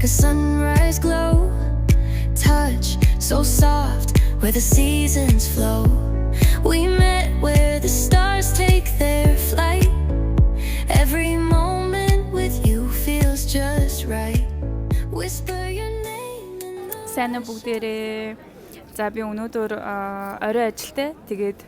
like a sunrise glow. Touch so soft where the seasons flow. We met where the stars take their flight. Every moment with you feels just right. Whisper your name in the Сайн уу бүгдээрээ. За би өнөөдөр орой ажилтай. Тэгээд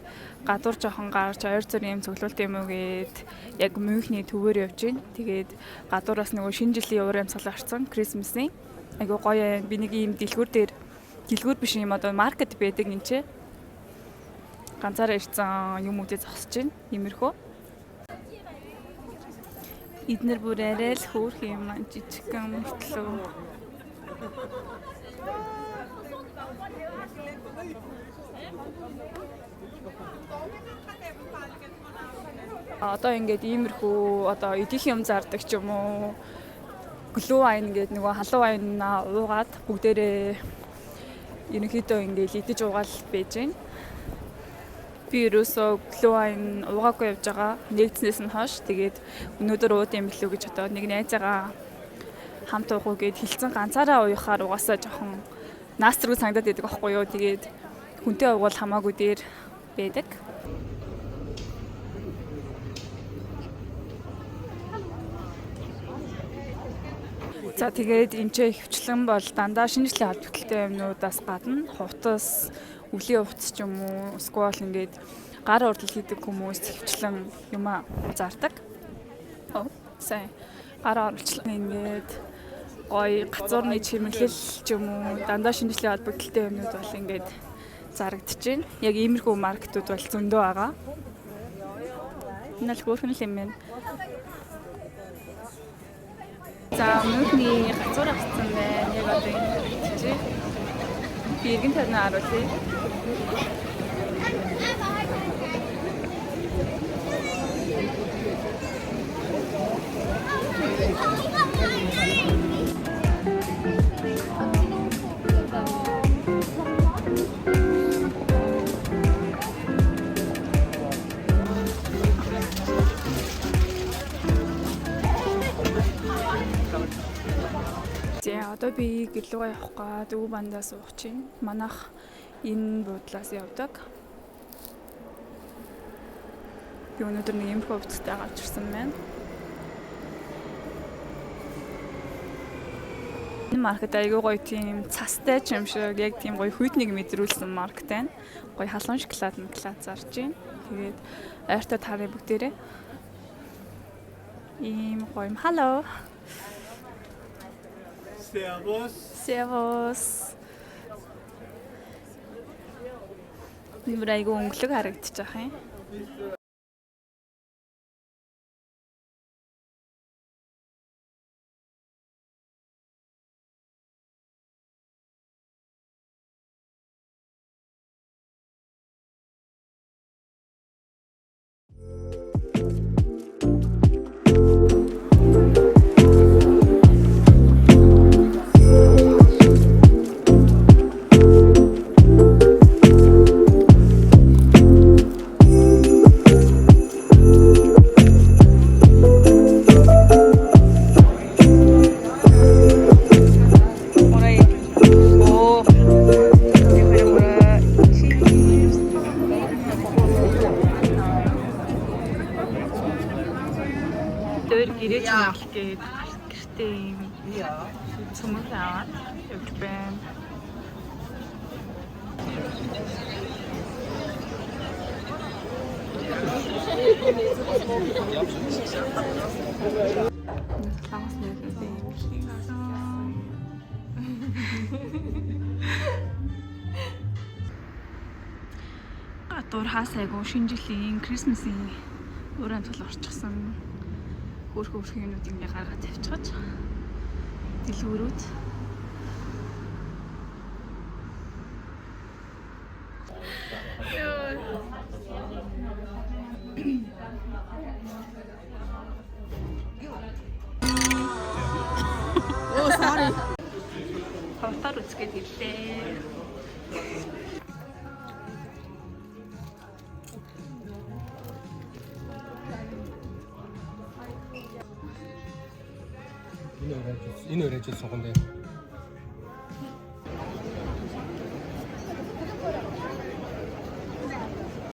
гадуур жоохон гарч ойр зүрийн юм цуглуулт юм уу гээд яг Мюнхний төвөөр явж байна. Тэгээд гадуураас нөгөө шинэ жилийн уур амьсгал орсон Christmas-ийн. Айгу гоё би нэг ийм дэлгүүр биш юм одоо маркет байдаг энэ ч. Ганцаараа ирсэн юм үүдээ зогсож байна. Иймэрхүү. Эднэр бүр арай л хөөх юм жижигхэн мөртлөө. Одоо ингээд иймэрхүү одоо идэх юм зардаг ч юм уу. Глүү айн гэдэг нөгөө халуун айн уугаад бүгдээрээ ерөнхийдөө ингээд идэж уугаал байж байна. Би ерөөсөө глүү айн уугаагүй явж байгаа. Нэгдснээс нь хойш тэгээд өнөөдөр ууд юм билүү гэж одоо нэг найзаагаа хамт уух гээд хилцэн ганцаараа ууяхаар угаасаа жоохон наастргүй санагдаад байдаг аахгүй юу. Тэгээд хүнтэй уугуул хамаагүй дээр байдаг. За тэгээд энэ ч хөвчлэн бол дандаа шинэ жилийн холбогдлолтой юмнуудаас гадна хувцас, өвлийн хувцас ч юм уу, сквал ингээд гар урдл хийдэг хүмүүс хөвчлэн юм зардаг. Сайн гар орчлон ингээд гоё гацуурны чимэглэл ч юм уу, дандаа шинэ жилийн холбогдлолтой юмнууд бол ингээд зарагдаж байна. Яг иймэрхүү маркетууд бол зөндөө байгаа. Энэ л хөөрхөн юм байна. За Мюнхний гацуур авсан байна. Яг одоо энэ чи би иргэн танаа харуулъя. Одоо би гэлүүгээ явах гээд өв бандаа суух чинь манайх энэ буудлаас явдаг. Би өнөөдөр нэг юмхөө хувцастай гарч ирсэн байна. Энэ маркет айгүй гоё тийм цастай ч юм шиг яг тийм гоё хүйтнийг мэдрүүлсэн маркет байна. Гоё халуун шоколад зарж байна. Тэгээд ойртой тарыг бүгдээрээ. Ийм гоё юм. Hello. Servus. Servus. Нүрэ айгүй өнгөлөг харагдчих жаах юм. Тэгээд гэртээ юм цөмөг аваад явж байна. Гадуур хаасайгуу шинэ жилийн Christmas-ийн өрөөнд тул орчихсон. Хөөрхөн юмнууд ингэ гаргаад тавьчихаж дэлгүүрүүд sorry. Хавтар үзгээд ирлээ. Энэ өрөөж суган дээр.